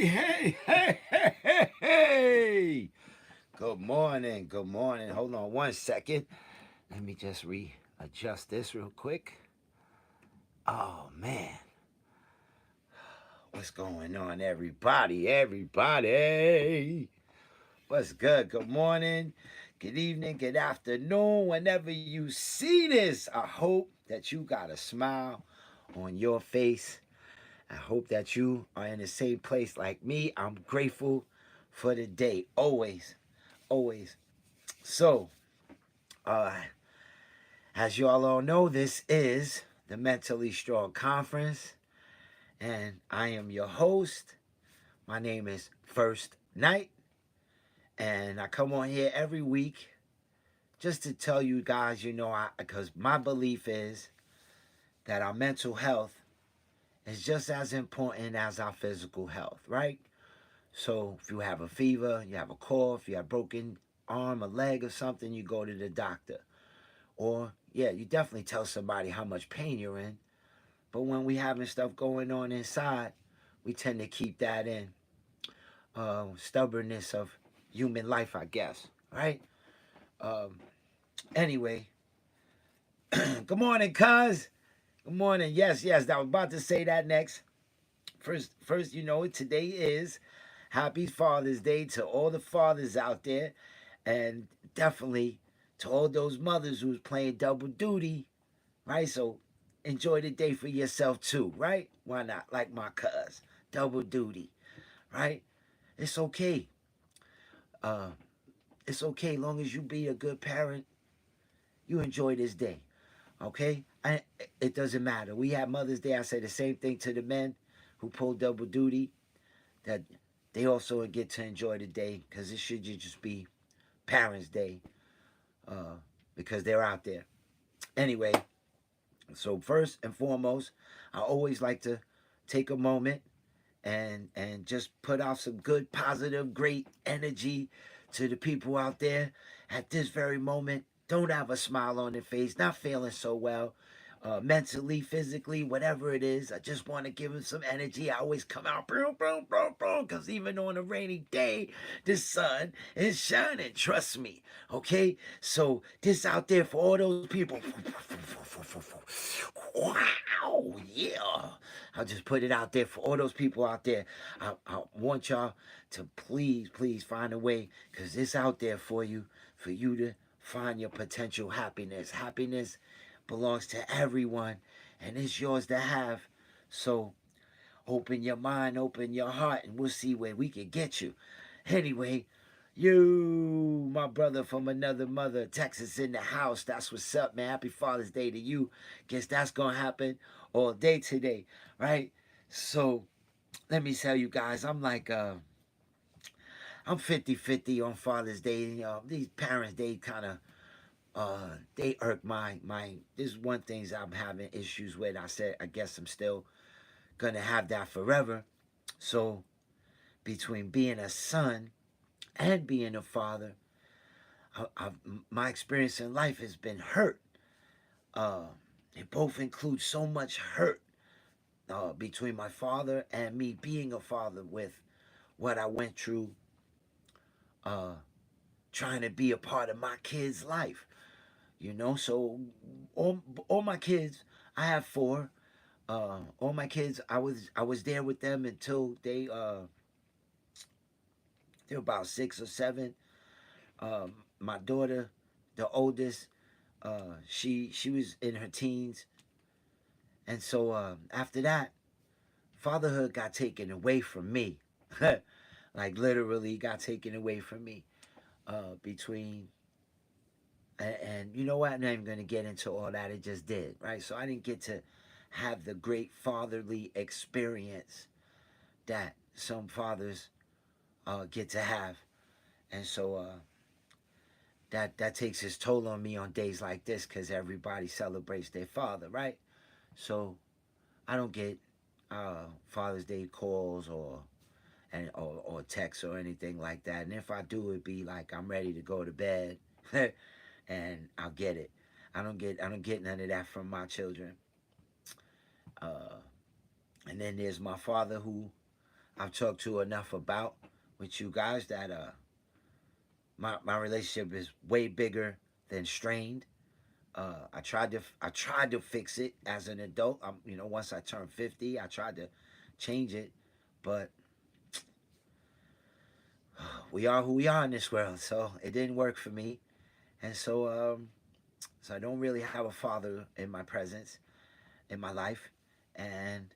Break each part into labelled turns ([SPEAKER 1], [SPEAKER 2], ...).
[SPEAKER 1] Hey. Good morning. Good morning. Hold on 1 second. Let me just readjust this real quick. Oh, man. What's going on, everybody? Everybody. What's good? Good morning. Good evening. Good afternoon. Whenever you see this, I hope that you got a smile on your face. I hope that you are in the same place like me. I'm grateful for the day. Always. Always. So, uh, as you all know, this is the Mentally Strong Conference, and I am your host. My name is First Night, and I come on here every week just to tell you guys, because my belief is that our mental health is just as important as our physical health, right? So if you have a fever, you have a cough, you have a broken arm, a leg, or something, you go to the doctor. Or, yeah, you definitely tell somebody how much pain you're in. But when we having stuff going on inside, we tend to keep that in. Stubbornness of human life, I guess. Right? Um, anyway, good morning, cuz. Good morning. Yes, yes. I was about to say that next. First, today is Happy Father's Day to all the fathers out there, and definitely to all those mothers who's playing double duty, right? So enjoy the day for yourself too, right? Why not? Like my cuz, double duty, right? It's okay. Uh, it's okay long as you be a good parent. You enjoy this day, okay? It doesn't matter. We have Mother's Day. I say the same thing to the men who pull double duty. That they also get to enjoy the day because it should just be Parents' Day uh, because they're out there. Anyway, so first and foremost, I always like to take a moment and just put out some good, positive, great energy to the people out there at this very moment. Don't have a smile on their face, not feeling so well, mentally, physically, whatever it is. I just want to give them some energy. I always come out, boom, boom, boom, boom, because even on a rainy day, the sun is shining. Trust me, okay? So this out there for all those people. Wow, yeah. I'll just put it out there for all those people out there. I want y'all to please, please find a way because it's out there for you to find your potential happiness. Happiness belongs to everyone and it's yours to have. So open your mind, open your heart, and we'll see where we can get you. Anyway, you, my brother from another mother, Texas in the house. That's what's up, man. Happy Father's Day to you. Guess that's gonna happen all day today, right? So let me tell you guys, I'm 50-50 on Father's Day. These parents, they kind of they irk my this is one things I'm having issues with. I said I guess I'm still gonna have that forever. So between being a son and being a father, my experience in life has been hurt. Uh, they both include so much hurt between my father and me being a father with what I went through, uh, trying to be a part of my kid's life. So all my kids, I have four. All my kids, I was there with them until they were about 6 or 7. My daughter, the oldest, she was in her teens, and so after that, fatherhood got taken away from me, like literally got taken away from me. Between and you know what? I'm not even gonna get into all that. It just did, right? So I didn't get to have the great fatherly experience that some fathers get to have, and so that takes its toll on me on days like this because everybody celebrates their father, right? So I don't get Father's Day calls or texts or anything like that. And if I do, it'd be like I'm ready to go to bed, and I'll get it. I don't get none of that from my children. Uh, and then there's my father who I've talked to enough about with you guys that my relationship is way bigger than strained. I tried to fix it as an adult. Once I turned 50, I tried to change it, but we are who we are in this world, so it didn't work for me, and so I don't really have a father in my presence in my life, and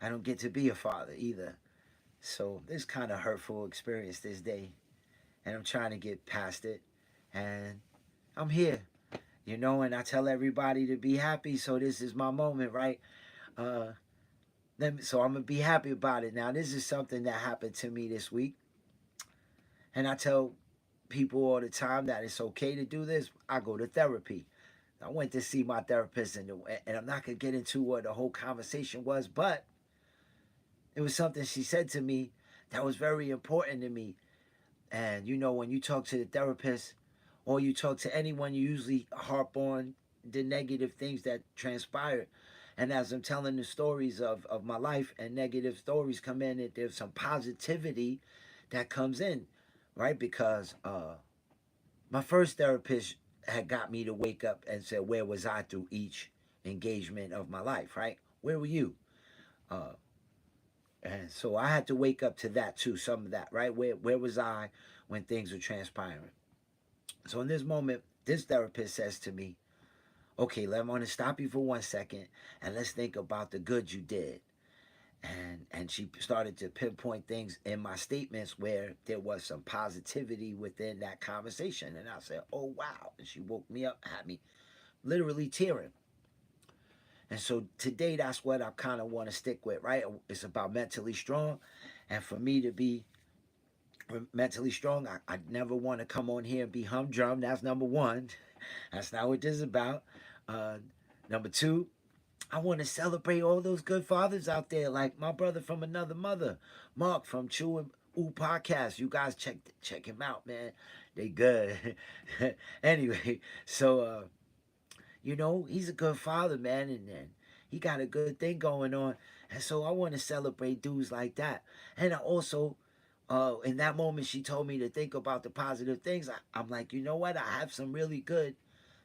[SPEAKER 1] I don't get to be a father either. So this kind of hurtful experience this day, and I'm trying to get past it, and I'm here, and I tell everybody to be happy. So this is my moment, right? Uh, so I'm gonna be happy about it. Now this is something that happened to me this week, and I tell people all the time that it's okay to do this. I go to therapy. I went to see my therapist, and I'm not gonna get into what the whole conversation was, but it was something she said to me that was very important to me. And when you talk to the therapist or you talk to anyone, you usually harp on the negative things that transpired. And as I'm telling the stories of my life and negative stories come in, there's some positivity that comes in, right? Because my first therapist had got me to wake up and said, where was I through each engagement of my life, right? Where were you? Uh, and so I had to wake up to that too, some of that, right? Where was I when things were transpiring? So in this moment, this therapist says to me, okay, I'm going to stop you for 1 second and let's think about the good you did. And she started to pinpoint things in my statements where there was some positivity within that conversation. And I said, oh, wow. And she woke me up, had me literally tearing. And so today, that's what I kind of want to stick with, right? It's about mentally strong. And for me to be mentally strong, I never want to come on here and be humdrum. That's number one. That's not what this is about. Uh, Number two, I want to celebrate all those good fathers out there, like my brother from another mother, Mark from Chew and Ooh podcast. You guys check him out, man. They good. Anyway, so he's a good father, man, and he got a good thing going on. And so I want to celebrate dudes like that. And I also, in that moment, she told me to think about the positive things. I'm like, you know what? I have some really good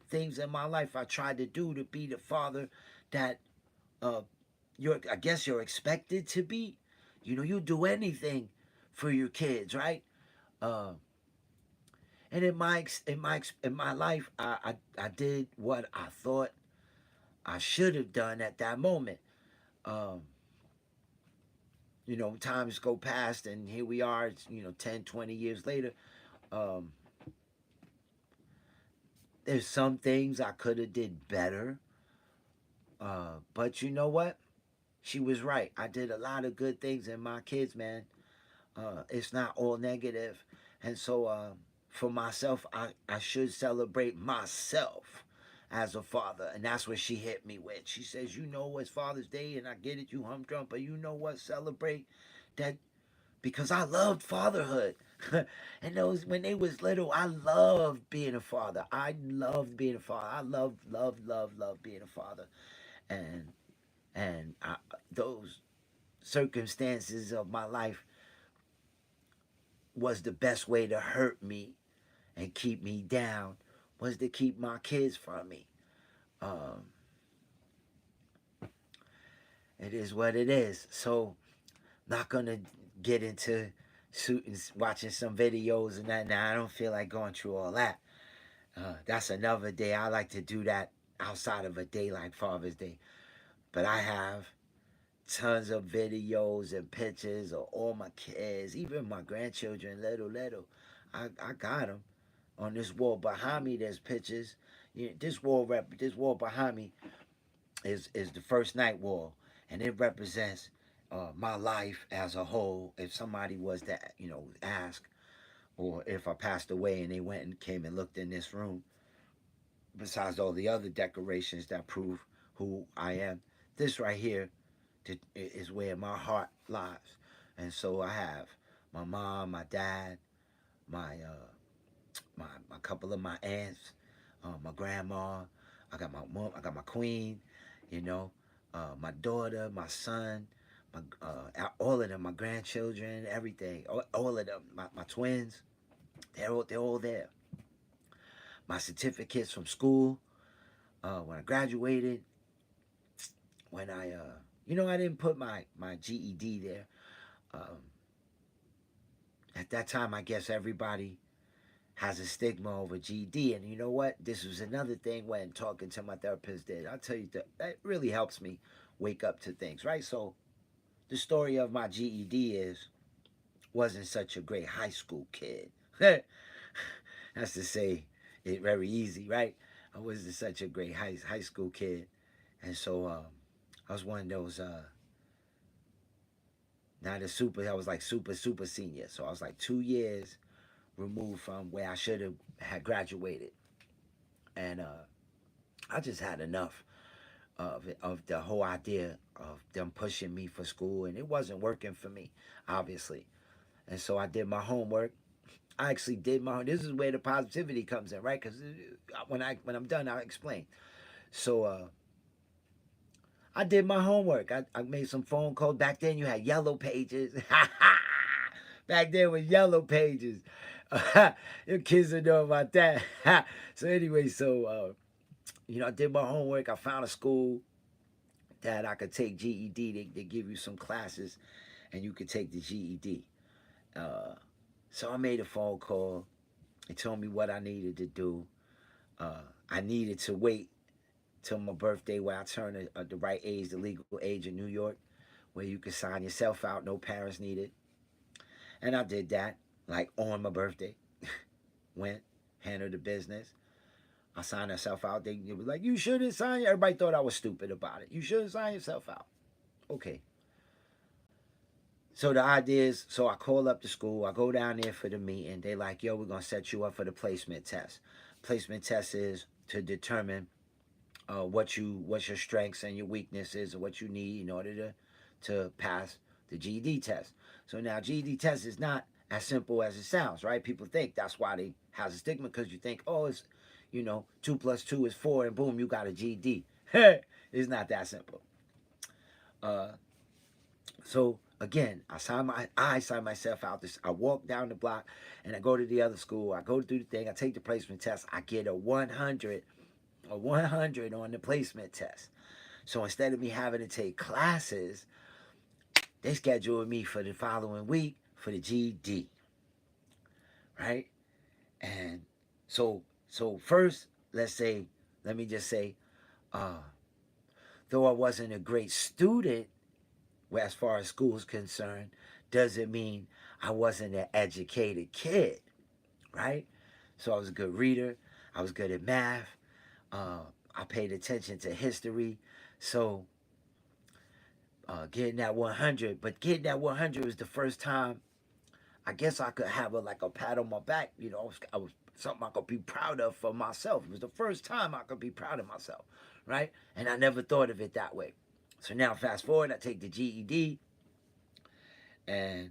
[SPEAKER 1] things in my life I tried to do to be the father that uh, I guess you're expected to be. You do anything for your kids, right? Uh, and in my life, I did what I thought I should have done at that moment. Um, Times go past and here we are, 10, 20 years later. Um, there's some things I could have did better. But you know what? She was right. I did a lot of good things in my kids, man. It's not all negative. And so for myself, I should celebrate myself as a father. And that's what she hit me with. She says, it's Father's Day, and I get it, you humdrum, but you know what? Celebrate that, because I loved fatherhood. And those when they was little, I loved being a father. I loved being a father. I love being a father. And those circumstances of my life was the best way to hurt me and keep me down, was to keep my kids from me. Um, it is what it is. So not gonna get into shooting, watching some videos and that. Now I don't feel like going through all that. That's another day. I like to do that outside of a day like Father's Day. But I have tons of videos and pictures of all my kids, even my grandchildren, little. I got them on this wall behind me. There's pictures. This wall behind me is the first night wall, and it represents my life as a whole. If somebody was to ask, or if I passed away and they went and came and looked in this room, besides all the other decorations that prove who I am, this right here is where my heart lies. And so I have my mom, my dad, my my couple of my aunts, my grandma. I got my mom. I got my queen. You know, my daughter, my son, all of them, my grandchildren, everything, all of them, my twins, they're all there. My certificates from school, when I graduated, when I didn't put my GED there. Um, at that time, I guess everybody has a stigma over GED, and you know what? This was another thing when talking to my therapist. Did I'll tell you that really helps me wake up to things, right? So the story of my GED is wasn't such a great high school kid. That's to say it very easy, right? I wasn't such a great high school kid, and so I was one of those not a super. I was like super senior, so I was like 2 years removed from where I should have had graduated, and I just had enough of the whole idea of them pushing me for school, and it wasn't working for me, obviously. And so I did my homework. I actually did my. This is where the positivity comes in, right? Because when I'm done, I'll explain. So I did my homework. I made some phone calls. Back then, you had yellow pages. Back then was yellow pages. Your kids don't know about that. So anyway, I did my homework. I found a school that I could take GED. They give you some classes, and you could take the GED. Uh, so I made a phone call. They told me what I needed to do. I needed to wait till my birthday where I turned the right age, the legal age in New York, where you could sign yourself out, no parents needed. And I did that, like on my birthday. Went, handled the business. I signed myself out. They were like, you shouldn't sign. Everybody thought I was stupid about it. You shouldn't sign yourself out. Okay. So the idea is, so I call up the school. I go down there for the meeting. They like, yo, we're going to set you up for the placement test. Placement test is to determine what's your strengths and your weaknesses and what you need in order to pass the GED test. So now GED test is not as simple as it sounds, right? People think that's why they has a stigma because you think, oh, it's 2 plus 2 is 4 and boom, you got a GED. It's not that simple. Uh, so again, I sign myself out. I walk down the block and I go to the other school. I go through the thing. I take the placement test. I get a 100 on the placement test. So instead of me having to take classes, they scheduled me for the following week for the GED, right? And so first, let me just say, uh, though I wasn't a great student, as far as school is concerned, doesn't mean I wasn't an educated kid, right? So I was a good reader. I was good at math. Uh, I paid attention to history. So getting that 100, but getting that 100 was the first time I guess I could have like a pat on my back. I was something I could be proud of for myself. It was the first time I could be proud of myself, right? And I never thought of it that way. So now fast forward, I take the GED, and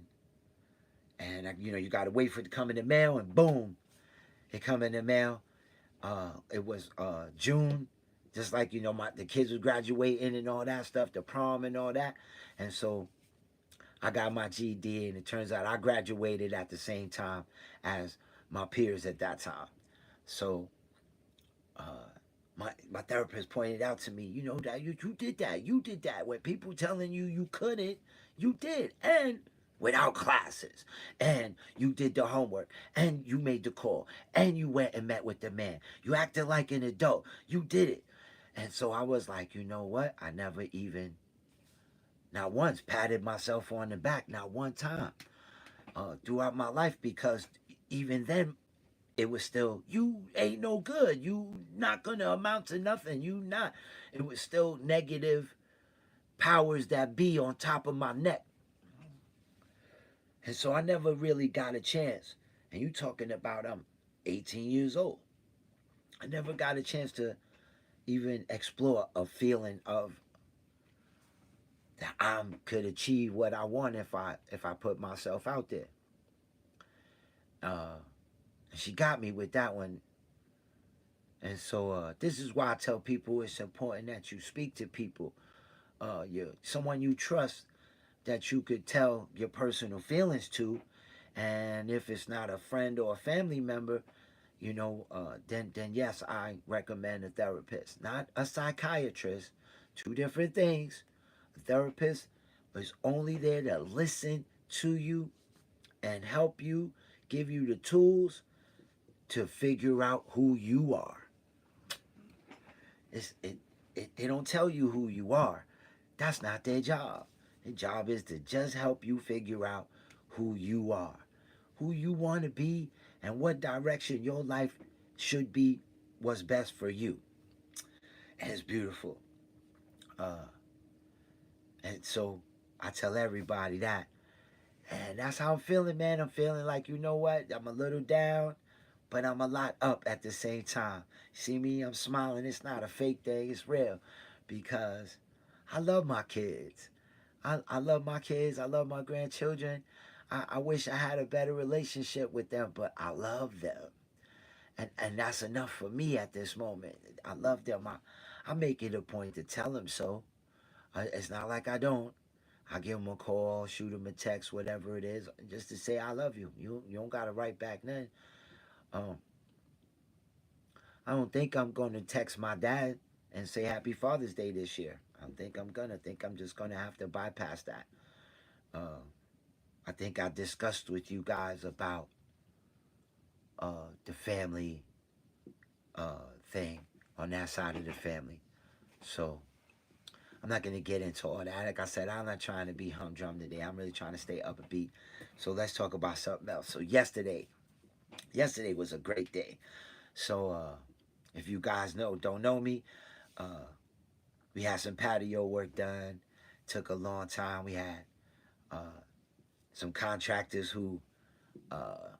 [SPEAKER 1] you got to wait for it to come in the mail, and boom, it come in the mail. It was June, just like the kids were graduating and all that stuff, the prom and all that, and so I got my GED, and it turns out I graduated at the same time as my peers at that time. So my therapist pointed out to me, that you did that. When people telling you couldn't, you did, and without classes, and you did the homework, and you made the call, and you went and met with the man. You acted like an adult. You did it. And so I was like, you know what? I never even, not once, patted myself on the back, not one time throughout my life, because even then it was still, you ain't no good, you not gonna amount to nothing, you not. It was still negative powers that be on top of my neck. And so I never really got a chance. And you talking about I'm 18 years old. I never got a chance to even explore a feeling of that I could achieve what I want if I put myself out there. uh she got me with that one. And so this is why I tell people it's important that you speak to people, someone you trust, that you could tell your personal feelings to. And if it's not a friend or a family member, then yes, I recommend a therapist, not a psychiatrist. Two different things. A therapist is only there to listen to you and help you, give you the tools to figure out who you are. They don't tell you who you are. That's not their job. Their job is to just help you figure out who you are, who you want to be, and what direction your life should be, what's best for you. And it's beautiful. Uh, and so I tell everybody that. And that's how I'm feeling, man. I'm feeling like, you know what? I'm a little down, but I'm a lot up at the same time. See me? I'm smiling. It's not a fake thing, it's real. Because I love my kids. I love my kids. I love my grandchildren. I wish I had a better relationship with them, but I love them. And that's enough for me at this moment. I love them. I make it a point to tell them so. It's not like I don't. I give them a call, shoot them a text, whatever it is, just to say I love you. You don't gotta write back then. Um, I don't think I'm gonna text my dad and say Happy Father's Day this year. I don't think I'm gonna. I think I'm just gonna have to bypass that. Uh, I think I discussed with you guys about the family thing on that side of the family. So I'm not gonna get into all that. Like I said, I'm not trying to be humdrum today. I'm really trying to stay upbeat. So let's talk about something else. So yesterday was a great day. So if you guys don't know me, uh, we had some patio work done. Took a long time. We had uh, some contractors who uh,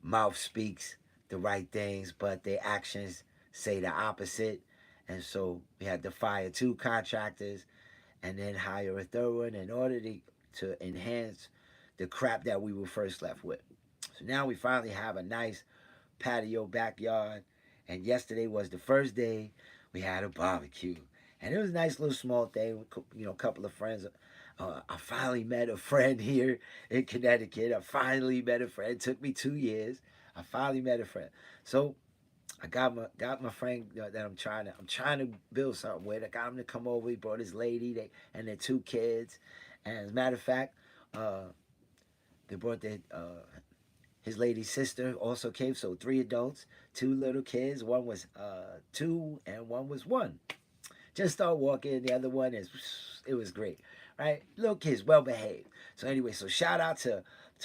[SPEAKER 1] mouth speaks the right things, but their actions say the opposite. And so we had to fire two contractors and then hire a third one in order to enhance the crap that we were first left with. So now we finally have a nice patio backyard. And yesterday was the first day we had a barbecue. And it was a nice little small thing, a couple of friends. I finally met a friend here in Connecticut. I finally met a friend. It took me 2 years. I finally met a friend. So I got my friend that I'm trying to build something with. I got him to come over. He brought his lady and their two kids. And as a matter of fact, they brought his lady's sister also came. So 3 adults, 2 little kids. One was 2 and one was 1. Just start walking. The other one it was great, right? Little kids, well behaved. So anyway, so shout out to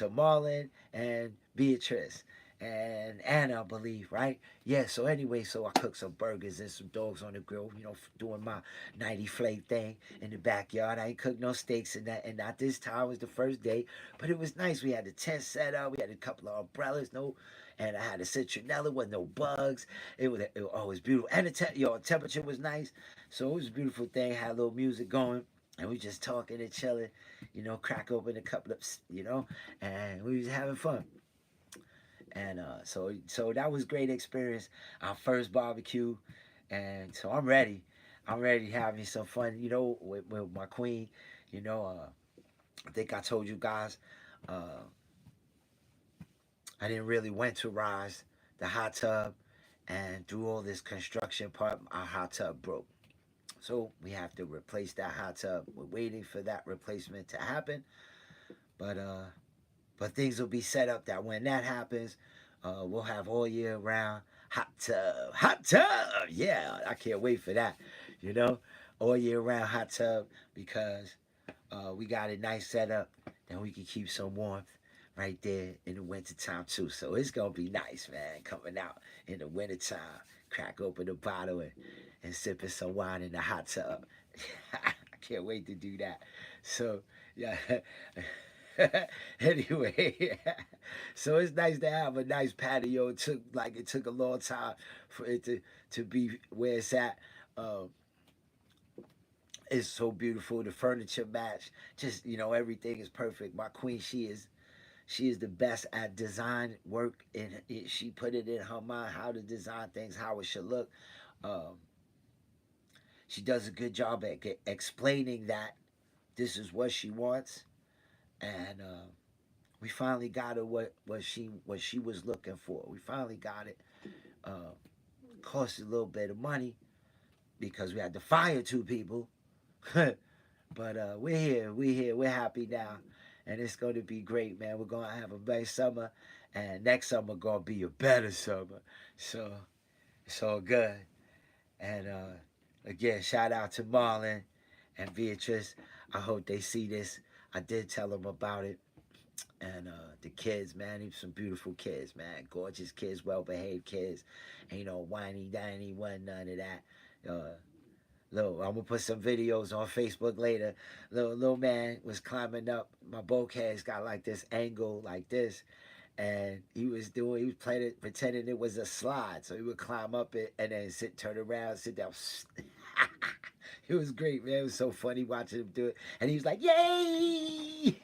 [SPEAKER 1] Marlon and Beatrice and Anna, I believe, right? Yeah. So anyway, so I cooked some burgers and some dogs on the grill. Doing my 90 flake thing in the backyard. I ain't cooked no steaks in that, and not this time. It was the first day, but it was nice. We had the tent set up. We had a couple of umbrellas. No. And I had a citronella with no bugs. It was beautiful, and the temperature was nice. So it was a beautiful thing. Had a little music going, and we just talking and chilling. Crack open a couple of, and we was having fun. And so that was a great experience. Our first barbecue, and so I'm ready. I'm ready to have me some fun. With my queen. I think I told you guys. Uh, I didn't really winterize the hot tub, and through all this construction part, our hot tub broke. So we have to replace that hot tub. We're waiting for that replacement to happen, but things will be set up that when that happens, we'll have all year round hot tub, hot tub. Yeah, I can't wait for that. You know, all year round hot tub because we got a nice setup, and we can keep some warmth right there in the wintertime too. So it's gonna be nice, man, coming out in the wintertime, crack open a bottle and sipping some wine in the hot tub. I can't wait to do that. So yeah. Anyway, so it's nice to have a nice patio. It took a long time for it to be where it's at. Um, it's so beautiful. The furniture match, just everything is perfect. My queen, she is the best at design work, and she put it in her mind how to design things, how it should look. Um, she does a good job at explaining that this is what she wants, and we finally got her what she was looking for. We finally got it. Uh, Cost a little bit of money because we had to fire 2 people. But we're happy now, and it's going to be great, man. We're going to have a nice summer, and next summer going to be a better summer. So it's all good. And again, shout out to Marlon and Beatrice. I hope they see this. I did tell them about it. And the kids, man, he's some beautiful kids, man. Gorgeous kids, well behaved kids. Ain't no whiny, diny, one, none of that. Little, I'm gonna put some videos on Facebook later. Little man was climbing up. My bouquet's got like this angle, like this, and he was playing it, pretending it was a slide. So he would climb up it and then turn around, sit down. It was great, man. It was so funny watching him do it, and he was like, "Yay!"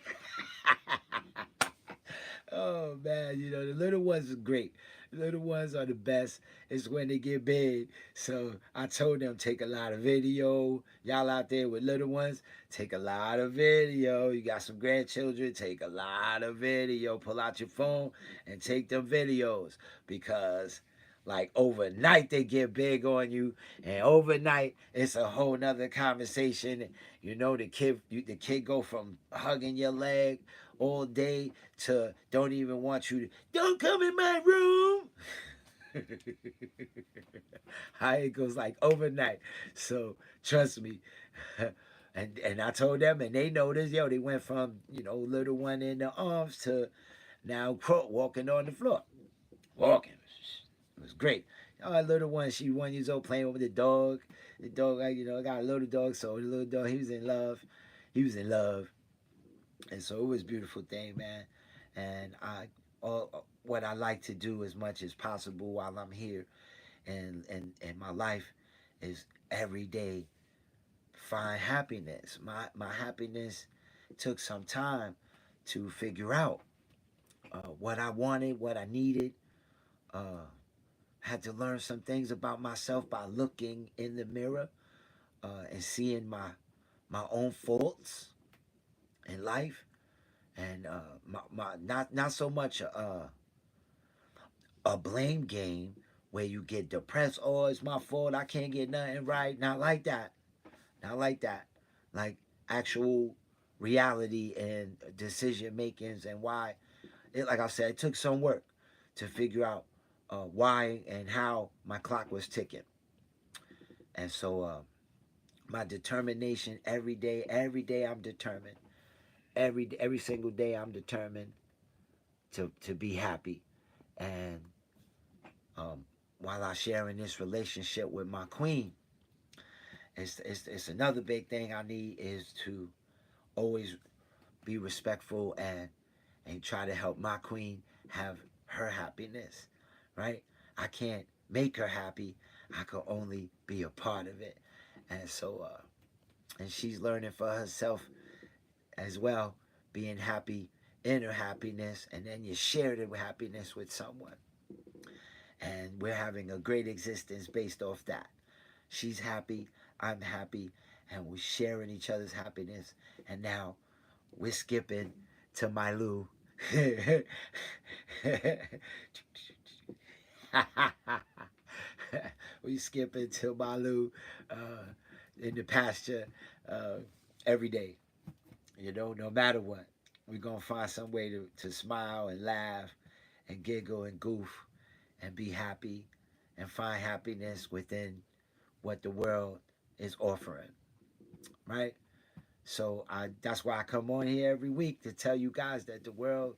[SPEAKER 1] Oh man, the little ones are great. The little ones are the best. It's when they get big. So I told them take a lot of video. Y'all out there with little ones, take a lot of video. You got some grandchildren, take a lot of video. Pull out your phone and take them videos because like overnight they get big on you, and overnight it's a whole nother conversation. The kid go from hugging your leg all day to don't even want you to don't come in my room. How it goes like overnight. So trust me. And I told them, and they noticed, they went from little one in the arms to now walking on the floor, walking. It was great. Our little one, she 1 years old, playing with the dog. The dog, I got a little dog, so the little dog, he was in love. He was in love. And so it was a beautiful thing, man. And what I like to do as much as possible while I'm here and my life is every day find happiness. My happiness took some time to figure out what I wanted, what I needed. Had to learn some things about myself by looking in the mirror and seeing my own faults in life, and not so much a blame game where you get depressed. Oh, it's my fault. I can't get nothing right. Not like that. Not like that. Like actual reality and decision makings and why. Like I said, it took some work to figure out why and how my clock was ticking. And so my determination every day I'm determined. Every single day I'm determined to be happy. And um, while I sharing this relationship with my queen, it's another big thing I need is to always be respectful and try to help my queen have her happiness, right? I can't make her happy. I can only be a part of it. And so and she's learning for herself as well, being happy in her happiness, and then you share the happiness with someone. And we're having a great existence based off that. She's happy, I'm happy, and we're sharing each other's happiness. And now we're skipping to my Lou. We skipping to Malu in the pasture uh, every day. No matter what, we're gonna find some way to smile and laugh and giggle and goof and be happy and find happiness within what the world is offering, right? So that's why I come on here every week to tell you guys that the world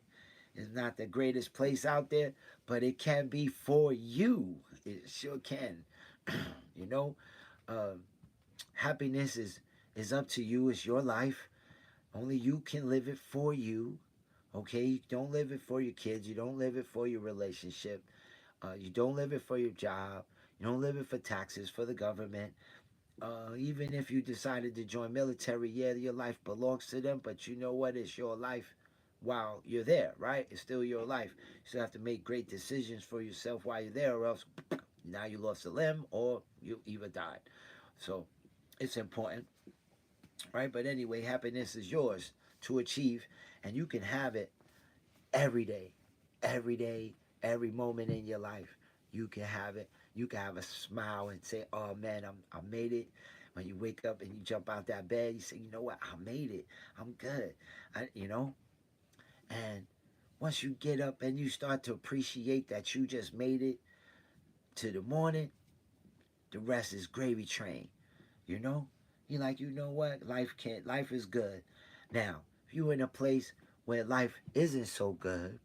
[SPEAKER 1] is not the greatest place out there, but it can be for you. It sure can. you know, uh, Happiness is up to you. It's your life. Only you can live it for you. Okay, you don't live it for your kids. You don't live it for your relationship. You don't live it for your job. You don't live it for taxes, for the government. Even if you decided to join military, yeah, your life belongs to them, but you know what? It's your life while you're there, right? It's still your life. You still have to make great decisions for yourself while you're there, or else now you lost a limb or you either died. So it's important. right? But anyway, happiness is yours to achieve, and you can have it every day, every day, every moment in your life. You can have it. You can have a smile and say, "Oh man, I made it." When you wake up and you jump out that bed, you say, "You know what? I made it. I'm good." You know. And once you get up and you start to appreciate that you just made it to the morning, the rest is gravy train. You know. You're like, you know what? Life is good. Now, if you're in a place where life isn't so good,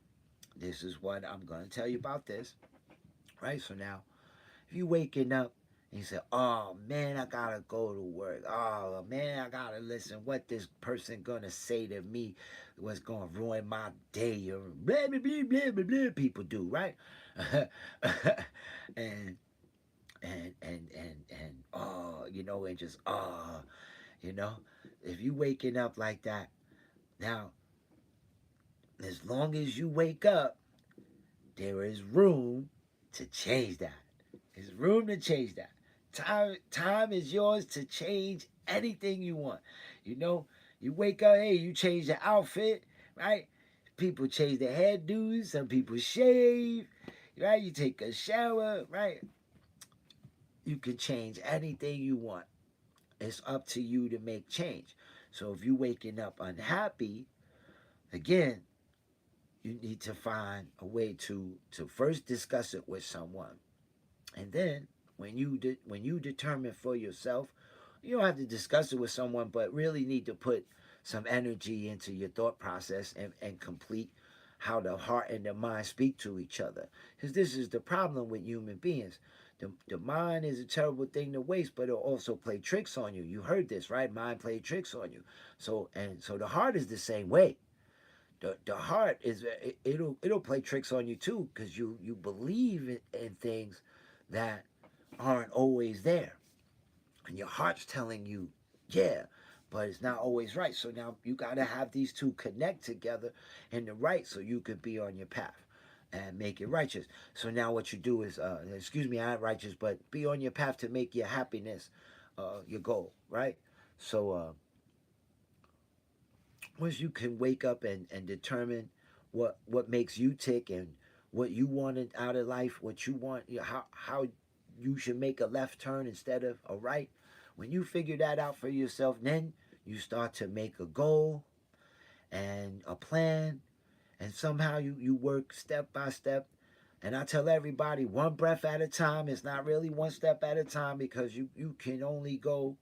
[SPEAKER 1] this is what I'm going to tell you about this, right? So now, if you waking up and you say, "Oh man, I gotta go to work. Oh man, I gotta listen. What this person gonna say to me? What's gonna ruin my day?" Or blah blah blah blah blah blah. People do, right? and and oh, you know, and just oh, you know, if you waking up like that, now as long as you wake up, there is room to change that. There's room to change that. Time is yours to change anything you want. You know, you wake up, hey, you change the outfit, right? People change their hairdos, some people shave, right? You take a shower, right? You can change anything you want. It's up to you to make change. So if you're waking up unhappy, again, you need to find a way to first discuss it with someone, and then when you determine for yourself, you don't have to discuss it with someone, but really need to put some energy into your thought process and complete how the heart and the mind speak to each other. Because this is the problem with human beings. The mind is a terrible thing to waste, but it'll also play tricks on you. You heard this, right? Mind play tricks on you. So the heart is the same way. The heart is it'll play tricks on you too, because you believe in things that aren't always there, and your heart's telling you, yeah, but it's not always right. So now you got to have these two connect together in the right, so you could be on your path and make it righteous. So now what you do is, excuse me, not righteous, but be on your path to make your happiness your goal, right? So once you can wake up and determine what makes you tick and what you wanted out of life, what you want, you know, how you should make a left turn instead of a right. When you figure that out for yourself, then you start to make a goal and a plan, and somehow you work step by step. And I tell everybody, one breath at a time. It's not really one step at a time, because you can only go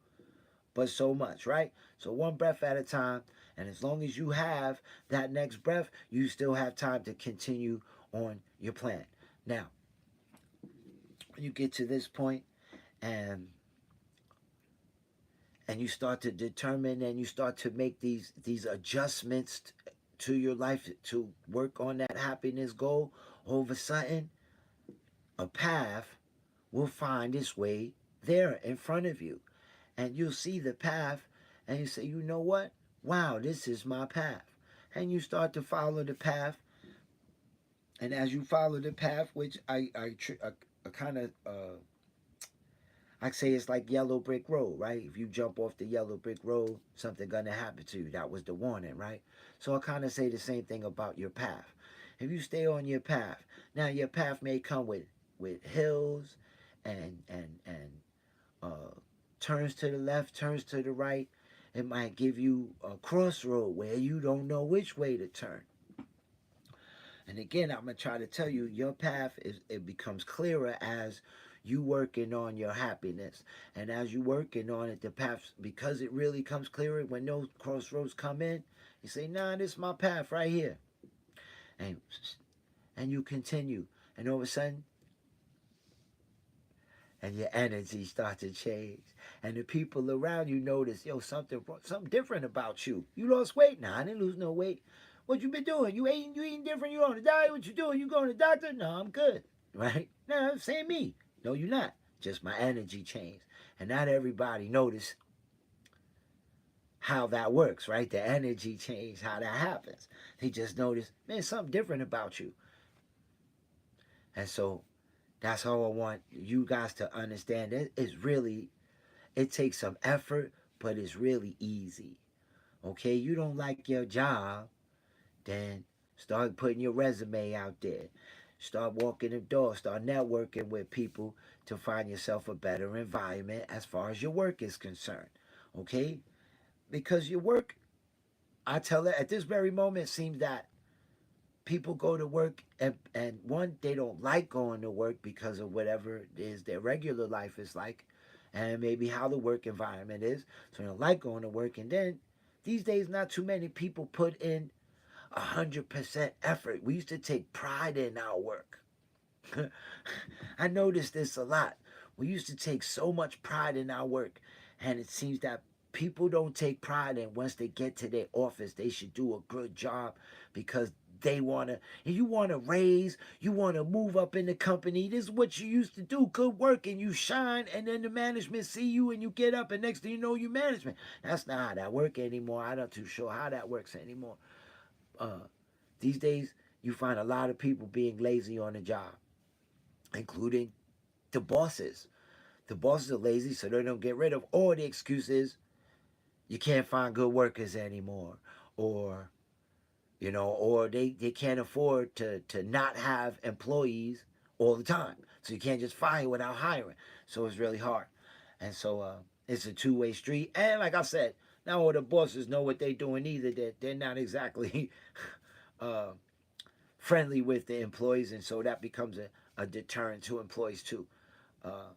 [SPEAKER 1] but so much, right? So one breath at a time. And as long as you have that next breath, you still have time to continue on your plan. Now, when you get to this point and you start to determine and you start to make these adjustments to your life to work on that happiness goal, all of a sudden a path will find its way there in front of you, and you'll see the path and you say, you know what, wow, this is my path. And you start to follow the path, and as you follow the path, which I kind of I say it's like yellow brick road, right? If you jump off the yellow brick road, something gonna happen to you. That was the warning, right? So I kind of say the same thing about your path. If you stay on your path, now your path may come with hills and uh, turns to the left, turns to the right. It might give you a crossroad where you don't know which way to turn. And again, I'm gonna try to tell you, your path is it becomes clearer as you working on your happiness, and as you working on it, the path, because it really comes clearer when those crossroads come in. You say, "Nah, this is my path right here," and you continue, and all of a sudden, and your energy starts to change, and the people around you notice, yo, something different about you. You lost weight? Nah, I didn't lose no weight. What you been doing? You eating different? You on a diet? What you doing? You going to the doctor? No, I'm good. Right? No, same me. No, you're not. Just my energy changed. And not everybody notice how that works, right? The energy change, how that happens. They just notice, man, something different about you. And so that's how I want you guys to understand it. It's really, it takes some effort, but it's really easy. Okay, you don't like your job, then start putting your resume out there. Start walking the door, start networking with people to find yourself a better environment as far as your work is concerned. Okay? Because your work, I tell it at this very moment, it seems that people go to work and one, they don't like going to work because of whatever it is their regular life is like, and maybe how the work environment is. So they don't like going to work. And then these days, not too many people put in 100% effort. We used to take pride in our work. I noticed this a lot. We used to take so much pride in our work, and it seems that people don't take pride in once they get to their office, they should do a good job because they want to, you want to raise, you want to move up in the company. This is what you used to do, good work, and you shine, and then the management see you and you get up, and next thing you know, you management. That's not how that works anymore. I'm not too sure how that works anymore. Uh, these days, you find a lot of people being lazy on the job, including the bosses. The bosses are lazy, so they don't get rid of. Or the excuse is you can't find good workers anymore, or or they can't afford to not have employees all the time. So you can't just fire without hiring. So it's really hard, and so it's a two-way street. And like I said, now all the bosses know what they're doing either. That they're not exactly uh, friendly with the employees, and so that becomes a deterrent to employees too. Uh,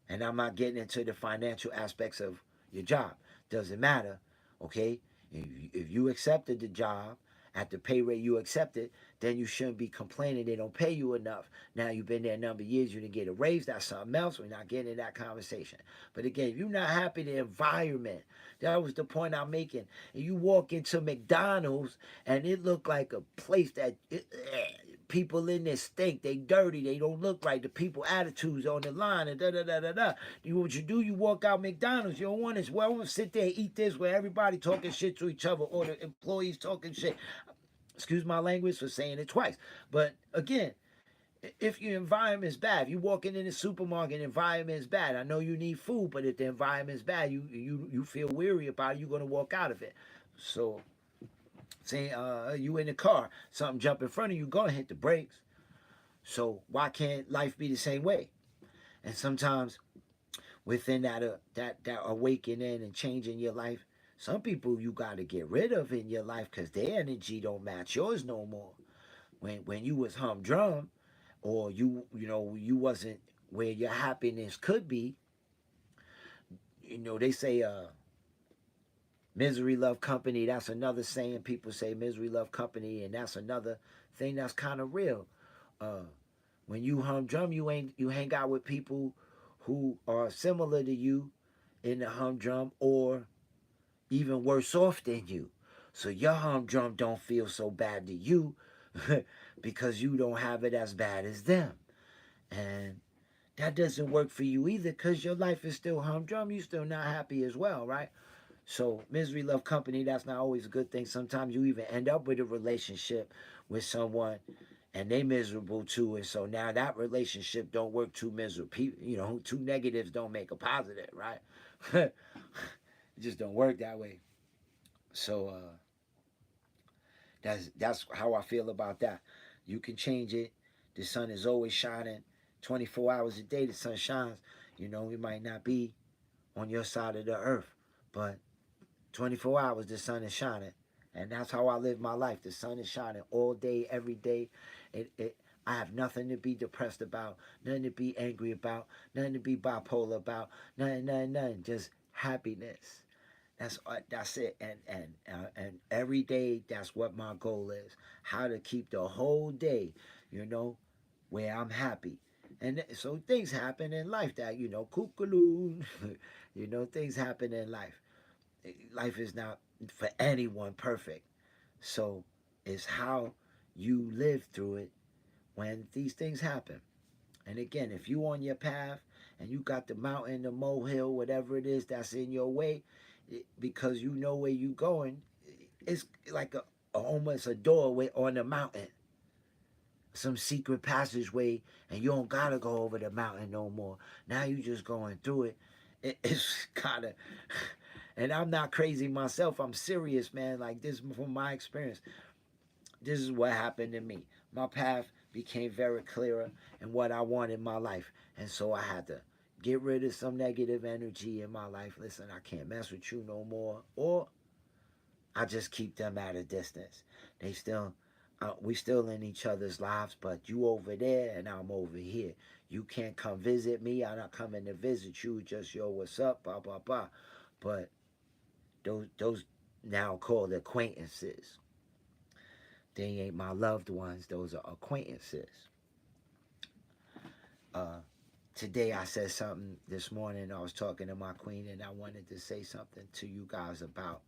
[SPEAKER 1] and I'm not getting into the financial aspects of your job. Doesn't matter, okay? If you accepted the job at the pay rate you accepted, then you shouldn't be complaining they don't pay you enough. Now you've been there a number of years, you didn't get a raise, that's something else. We're not getting in that conversation. But again, if you're not happy the environment, that was the point I'm making. And you walk into McDonald's and it looked like a place that people in there stink. They dirty. They don't look right. The people attitudes on the line and da da da da da. What you do? You walk out McDonald's. You don't want this. Well, I want to sit there and eat this where everybody talking shit to each other or the employees talking shit. Excuse my language for saying it twice. But again, if your environment is bad, if you're walking in the supermarket, environment is bad. I know you need food, but if the environment is bad, you feel weary about it. You're gonna walk out of it. So say you in the car, something jump in front of you, go and hit the brakes. So why can't life be the same way? And sometimes within that awakening and changing your life, some people you got to get rid of in your life because their energy don't match yours no more. When you was humdrum, or you wasn't where your happiness could be. They say misery love company. That's another saying. People say misery love company, and that's another thing that's kind of real. Uh, when you humdrum, you hang out with people who are similar to you in the humdrum, or even worse off than you. So your humdrum don't feel so bad to you because you don't have it as bad as them. And that doesn't work for you either because your life is still humdrum. You're still not happy as well, right? So misery love company, that's not always a good thing. Sometimes you even end up with a relationship with someone and they miserable too. And so now that relationship don't work too miserable. Two negatives don't make a positive, right? It just don't work that way. So that's how I feel about that. You can change it. The sun is always shining 24 hours a day. The sun shines. It might not be on your side of the earth, but 24 hours the sun is shining. And that's how I live my life. The sun is shining all day, every day. I have nothing to be depressed about, nothing to be angry about, nothing to be bipolar about, nothing. Just happiness. That's it. And every day, that's what my goal is. How to keep the whole day, where I'm happy. And so things happen in life that, kookaloo, things happen in life. Life is not for anyone perfect. So it's how you live through it when these things happen. And again, if you on your path and you got the mountain, the molehill, whatever it is that's in your way, because you know where you going, it's like almost a doorway on the mountain, some secret passageway, and you don't gotta go over the mountain no more. Now you just going through it. It's kind of And I'm not crazy myself. I'm serious, man. Like this from my experience. This is what happened to me. My path became very clearer in what I want in my life. And so I had to get rid of some negative energy in my life. Listen, I can't mess with you no more. Or I just keep them at a distance. They still, we still in each other's lives, but you over there and I'm over here. You can't come visit me. I'm not coming to visit you. Just yo, what's up? Blah blah blah. But those now called acquaintances. They ain't my loved ones. Those are acquaintances. Uh, Today I said something this morning. I was talking to my queen, and I wanted to say something to you guys about.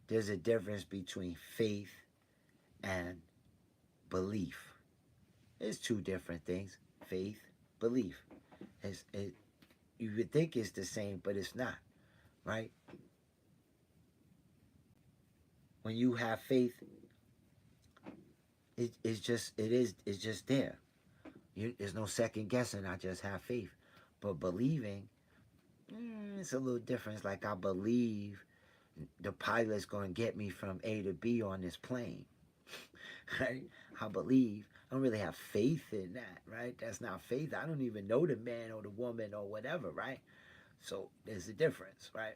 [SPEAKER 1] There's a difference between faith and belief. It's two different things. Faith, belief. You would think it's the same, but it's not, right? When you have faith, it's just there. There's no second guessing. I just have faith. But believing, it's a little different. It's like I believe the pilot's going to get me from A to B on this plane. Right? I believe. I don't really have faith in that, right? That's not faith. I don't even know the man or the woman or whatever, right? So there's a difference, right?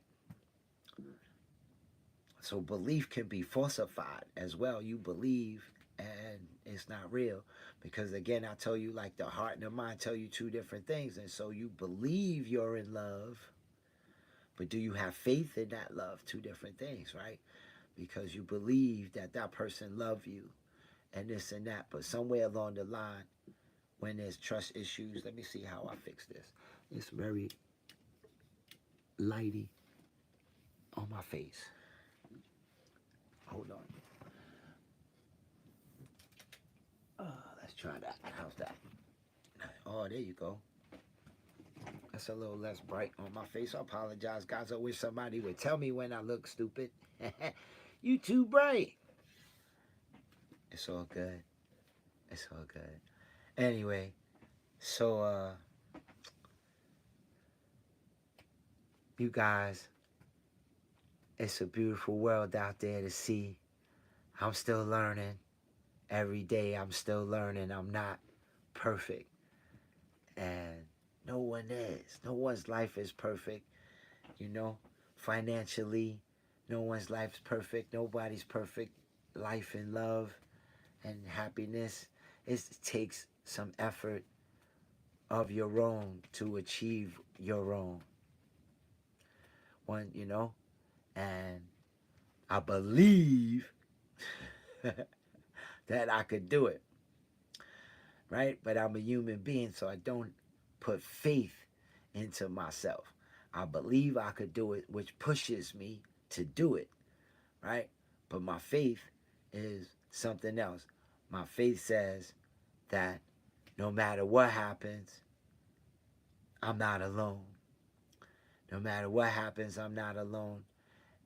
[SPEAKER 1] So belief can be falsified as well. You believe and it's not real because again, I tell you, like the heart and the mind tell you two different things. And so you believe you're in love, but do you have faith in that love? Two different things, right? Because you believe that that person loves you and this and that, but somewhere along the line, when there's trust issues, let me see how I fix this. It's very lighty on my face. Hold on. Let's try that. How's that? Oh, there you go. That's a little less bright on my face. I apologize, guys. I wish somebody would tell me when I look stupid. You too bright. It's all good. It's all good. Anyway, so you guys, it's a beautiful world out there to see. I'm still learning. Every day I'm still learning. I'm not perfect. And no one is. No one's life is perfect. You know, financially, no one's life's perfect. Nobody's perfect. Life and love and happiness, it takes some effort of your own to achieve your own. One, and I believe that I could do it, right? But I'm a human being, so I don't put faith into myself. I believe I could do it, which pushes me to do it, right? But my faith is something else. My faith says that no matter what happens, I'm not alone. No matter what happens, I'm not alone.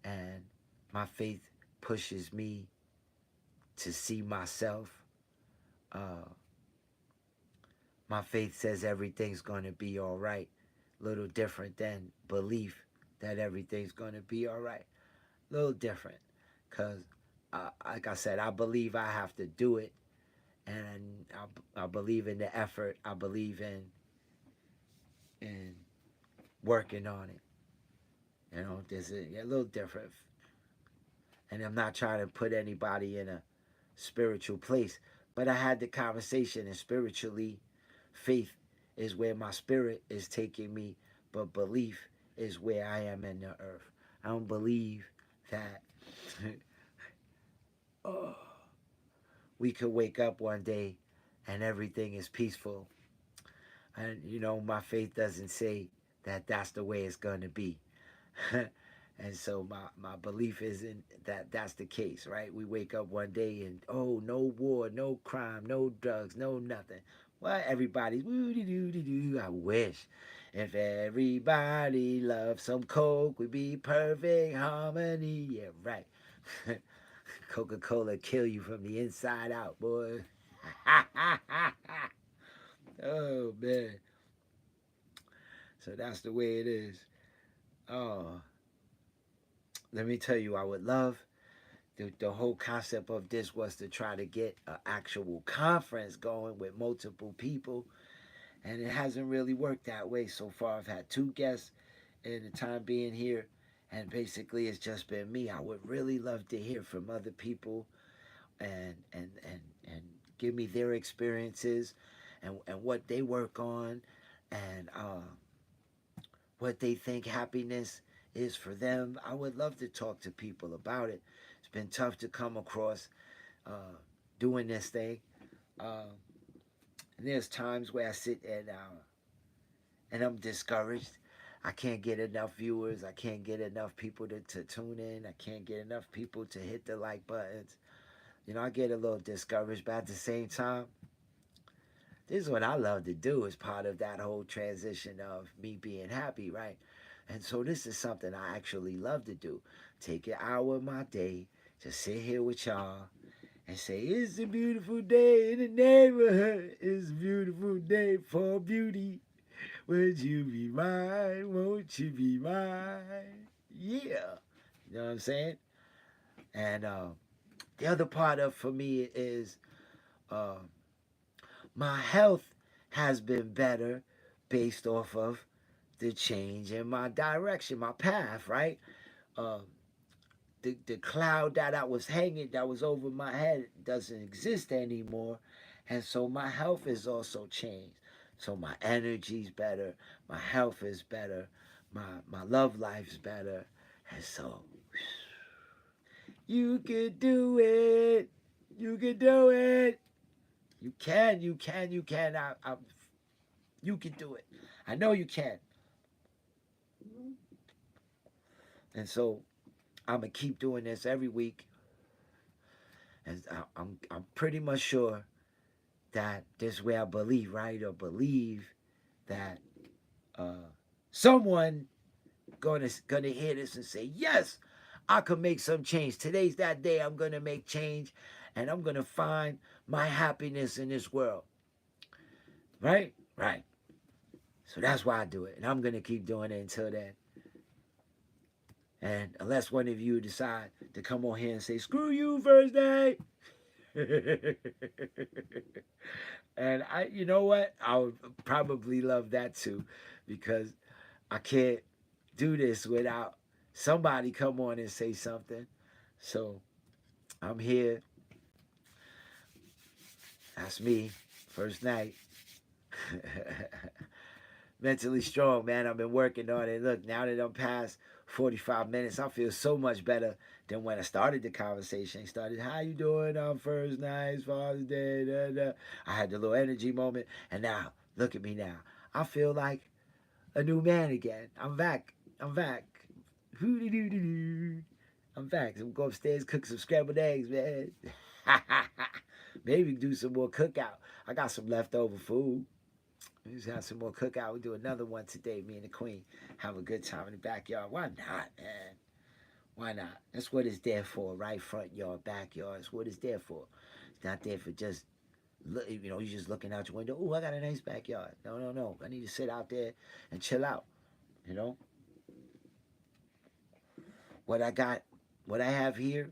[SPEAKER 1] And my faith pushes me to see myself. My faith says everything's going to be all right. Little different than belief that everything's going to be all right. Little different. Because, like I said, I believe I have to do it. And I believe in the effort. I believe in working on it. There's a little different. And I'm not trying to put anybody in a spiritual place. But I had the conversation, and spiritually, faith is where my spirit is taking me, but belief is where I am in the earth. I don't believe that oh, we could wake up one day and everything is peaceful. And, my faith doesn't say that that's the way it's going to be. And so my belief isn't that that's the case, right? We wake up one day and, oh, no war, no crime, no drugs, no nothing. Well, everybody's woo-de-doo-de-doo. I wish. If everybody loved some Coke, we'd be perfect harmony. Yeah, right. Coca-Cola kill you from the inside out, boy. Oh, man. So that's the way it is. Oh. let me tell you, I would love the whole concept of this was to try to get an actual conference going with multiple people, and it hasn't really worked that way so far. I've had two guests in the time being here, and basically it's just been me. I would really love to hear from other people and give me their experiences and what they work on and what they think happiness is for them. I would love to talk to people about it. It's been tough to come across doing this thing. Uh, and there's times where I sit and I'm discouraged. I can't get enough viewers. I can't get enough people to tune in. I can't get enough people to hit the like buttons. You know, I get a little discouraged, but at the same time, this is what I love to do as part of that whole transition of me being happy, right? And so this is something I actually love to do. Take an hour of my day, just sit here with y'all and say, it's a beautiful day in the neighborhood. It's a beautiful day for beauty. Would you be mine? Won't you be mine? Yeah. You know what I'm saying? And the other part of for me is uh, my health has been better based off of the change in my direction, my path, right? Uh, the cloud that I was hanging, that was over my head, doesn't exist anymore. And so my health is also changed. So my energy's better, my health is better, my love life's better. And so you can do it. You can do it. You can, you can, you can. You can do it. I know you can. And so I'm gonna keep doing this every week, and I'm pretty much sure that this way I believe, right, or believe that uh, someone gonna hear this and say, yes, I could make some change. Today's that day. I'm gonna make change, and I'm gonna find my happiness in this world. Right, right. So that's why I do it, and I'm gonna keep doing it until then. And unless one of you decide to come on here and say, screw you, Thursday. And you know what? I would probably love that too, because I can't do this without somebody come on and say something. So I'm here. That's me. First night. Mentally strong, man. I've been working on it. Look, now that I'm past 45 minutes, I feel so much better than when I started the conversation. Started, how you doing on first night, Father's Day? Da, da. I had the little energy moment, and now look at me now. I feel like a new man again. I'm back. I'm back. I'm back. So I'm go upstairs, cook some scrambled eggs, man. Maybe do some more cookout. I got some leftover food. We just have some more cookout. We'll do another one today. Me and the Queen have a good time in the backyard. Why not, man? Why not? That's what it's there for, right? Front yard, backyard. That's what it's there for. It's not there for just, you're just looking out your window. Oh, I got a nice backyard. No, no, no. I need to sit out there and chill out. You know? What I got, what I have here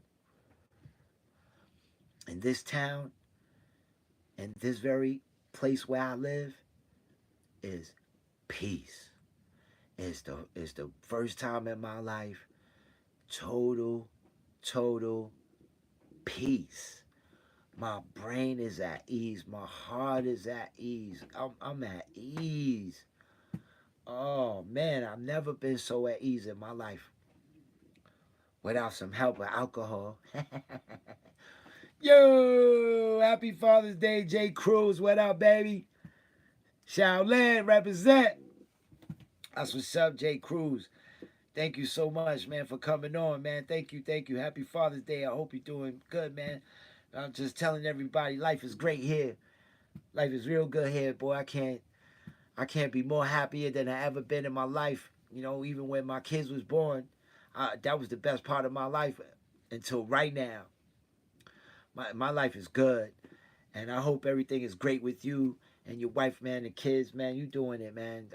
[SPEAKER 1] in this town, in this very place where I live, is peace. It's the first time in my life, total, total peace. My brain is at ease. My heart is at ease. I'm at ease. Oh man, I've never been so at ease in my life without some help with alcohol. Yo, happy Father's Day, J. Cruz. What up, baby? Shaolin, represent. That's what's up, J. Cruz. Thank you so much, man, for coming on, man. Thank you, thank you. Happy Father's Day. I hope you're doing good, man. I'm just telling everybody, life is great here. Life is real good here, boy. I can't be more happier than I ever been in my life. Even when my kids was born, that was the best part of my life until right now. My life is good, and I hope everything is great with you and your wife, man, and kids, man. You doing it, man.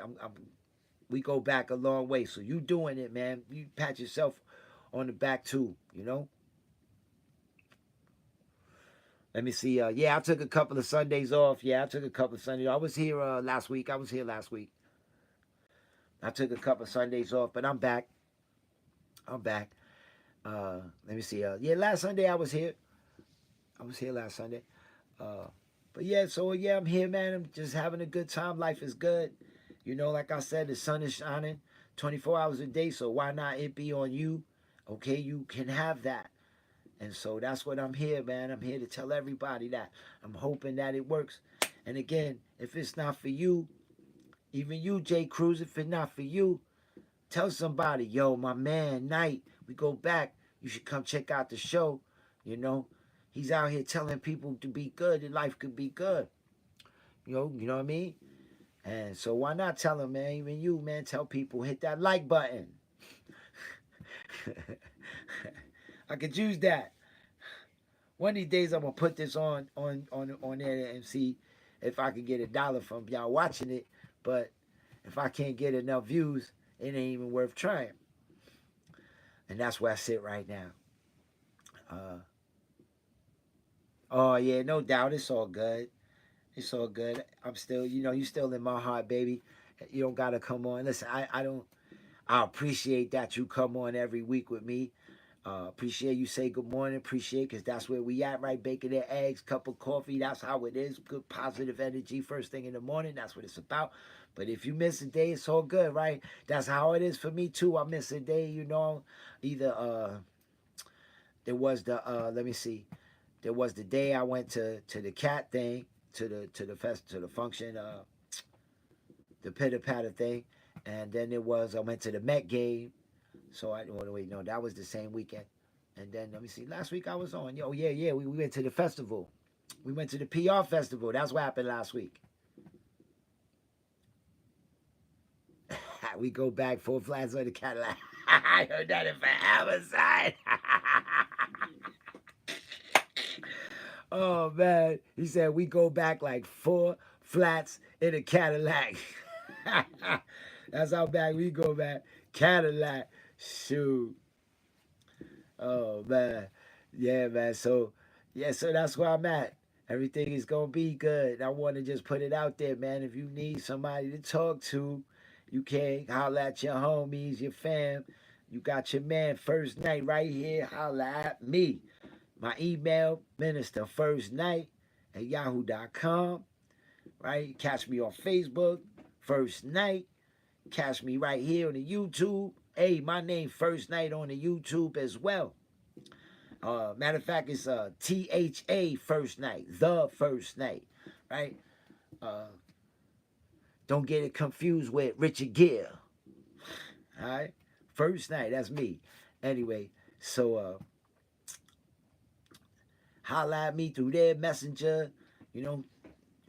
[SPEAKER 1] We go back a long way, so you doing it, man. You pat yourself on the back too, you know. Let me see. Yeah, I took a couple of Sundays off. Yeah, I took a couple of Sundays. I was here last week. I was here last week. I took a couple of Sundays off, but I'm back. I'm back. Let me see. Yeah, last Sunday I was here. I was here last Sunday. Uh, but yeah, so yeah, I'm here, man. I'm just having a good time. Life is good. You know, like I said, the sun is shining 24 hours a day. So why not it be on you? Okay, you can have that. And so that's what I'm here, man. I'm here to tell everybody that. I'm hoping that it works. And again, if it's not for you, even you, Jay Cruz, if it's not for you, tell somebody, yo, my man, Knight, we go back. You should come check out the show. You know, he's out here telling people to be good and life could be good. You know what I mean? And so why not tell him, man? Even you, man, tell people, hit that like button. I could use that. One of these days I'm gonna put this on there and see if I can get $1 from y'all watching it. But if I can't get enough views, it ain't even worth trying. And that's where I sit right now. Oh yeah, no doubt, it's all good. It's all good. I'm still, you still in my heart, baby. You don't gotta come on. Listen, I don't. I appreciate that you come on every week with me. Appreciate you say good morning. Appreciate because that's where we at, right? Bacon and eggs, cup of coffee. That's how it is. Good positive energy first thing in the morning. That's what it's about. But if you miss a day, it's all good, right? That's how it is for me too. I miss a day, Either there was the let me see. There was the day I went to the cat thing, to the function, the pitter patter thing, and then there was I went to the Met game. So wait, no, that was the same weekend. And then let me see. Last week I was on. Yeah. We went to the festival. We went to the PR festival. That's what happened last week. We go back 4 flats on the Cadillac. I heard that in forever side. Oh man, he said we go back like 4 flats in a Cadillac. That's how back we go back. Cadillac. Shoot. Oh man, yeah, man. So yeah, so that's where I'm at. Everything is gonna be good. I want to just put it out there, man. If you need somebody to talk to, you can holler at your homies, your fam. You got your man First Night right here. Holla at me. My email, Minister First Night at yahoo.com. Right? Catch me on Facebook, First Night. Catch me right here on the YouTube. Hey, my name First Night on the YouTube as well. Matter of fact, it's THA First Night, the First Night, right? Uh, don't get it confused with Richard Gere. All right, First Night, that's me. Anyway, so holla at me through their messenger, you know,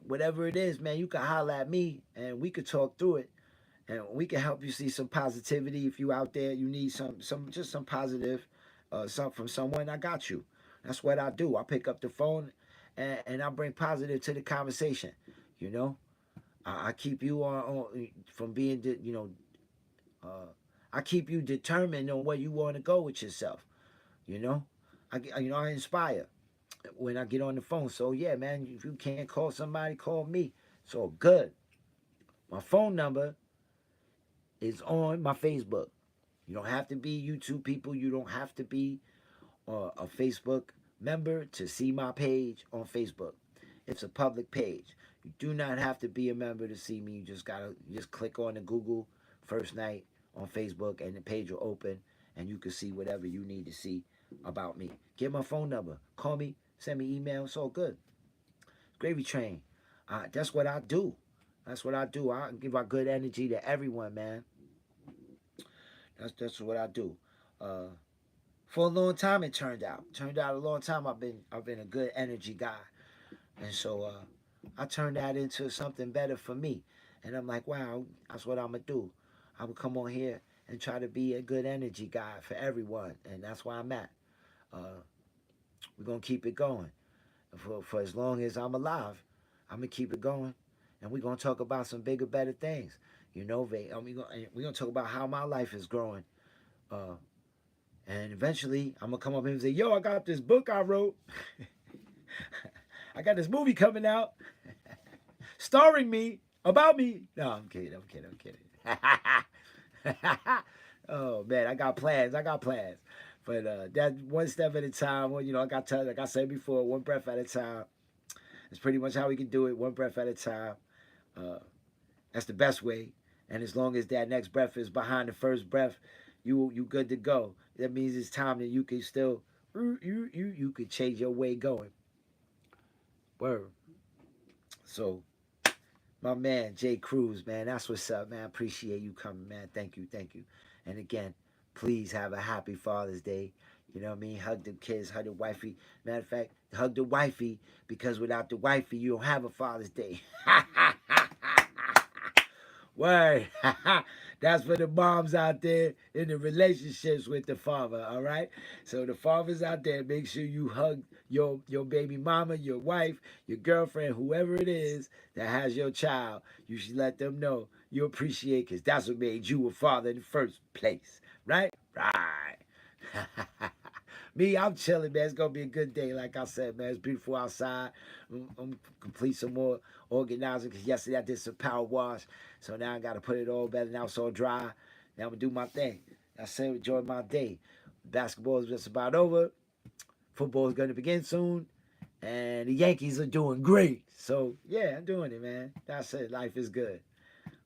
[SPEAKER 1] whatever it is, man. You can holla at me, and we could talk through it, and we can help you see some positivity. If you out there, you need some positive, some from someone. I got you. That's what I do. I pick up the phone, and I bring positive to the conversation. You know, I keep you on from being, uh, I keep you determined on where you want to go with yourself. You know, I inspire when I get on the phone. So yeah, man, if you can't call somebody, call me. So good. My phone number is on my Facebook. You don't have to be YouTube people. You don't have to be a Facebook member to see my page on Facebook. It's a public page. You do not have to be a member to see me. You just click on the Google First Night on Facebook, and the page will open, and you can see whatever you need to see about me. Get my phone number. Call me. Send me email. It's all good. Gravy Train. That's what I do. That's what I do. I give out good energy to everyone, man. That's what I do. Uh, for a long time, it turned out a long time. I've been a good energy guy, and so I turned that into something better for me. And I'm like, wow, that's what I'm gonna do. I'm gonna come on here and try to be a good energy guy for everyone, and that's where I'm at. Uh, we're gonna keep it going for as long as I'm alive. I'm gonna keep it going, and we're gonna talk about some bigger, better things. We're gonna talk about how my life is growing. Uh, And eventually, I'm going to come up here and say, yo, I got this book I wrote. I got this movie coming out starring me, about me. No, I'm kidding. I'm kidding. I'm kidding. Oh, man, I got plans. I got plans. But that one step at a time. Well, you know, like I said before, one breath at a time. It's pretty much how we can do it, one breath at a time. Uh, that's the best way. And as long as that next breath is behind the first breath, you good to go. That means it's time that you can still you could change your way going. Word. So my man Jay Cruz, man, that's what's up, man. Appreciate you coming, man. Thank you, thank you. And again, please have a happy Father's Day. You know what I mean? Hug the kids, hug the wifey. Matter of fact, hug the wifey because without the wifey, you don't have a Father's Day. Word. That's for the moms out there in the relationships with the father, all right? So the fathers out there, make sure you hug your baby mama, your wife, your girlfriend, whoever it is that has your child. You should let them know you appreciate because that's what made you a father in the first place, right? Right. Me, I'm chilling, man. It's gonna be a good day. Like I said, man, it's beautiful outside. I'm complete some more organizing because yesterday I did some power wash. So now I gotta put it all better. Now it's all dry. Now I'm gonna do my thing. I said enjoy my day. Basketball is just about over. Football is gonna begin soon. And the Yankees are doing great. So yeah, I'm doing it, man. That's it. Life is good.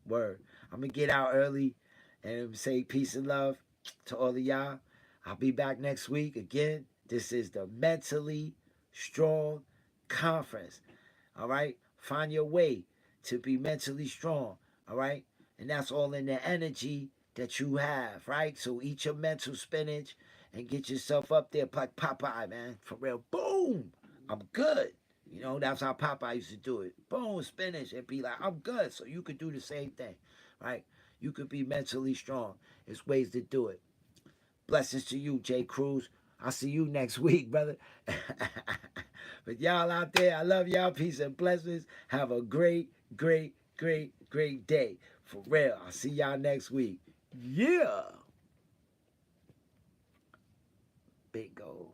[SPEAKER 1] Word. I'm gonna get out early and say peace and love to all of y'all. I'll be back next week again. This is the Mentally Strong Conference. All right? Find your way to be mentally strong. All right? And that's all in the energy that you have, right? So eat your mental spinach and get yourself up there like Popeye, man. For real. Boom! I'm good. You know, that's how Popeye used to do it. Boom, spinach, and be like, I'm good. So you could do the same thing, right? You could be mentally strong. There's ways to do it. Blessings to you, Jay Cruz. I'll see you next week, brother. But y'all out there, I love y'all. Peace and blessings. Have a great, great, great, great day. For real. I'll see y'all next week. Yeah. Bingo.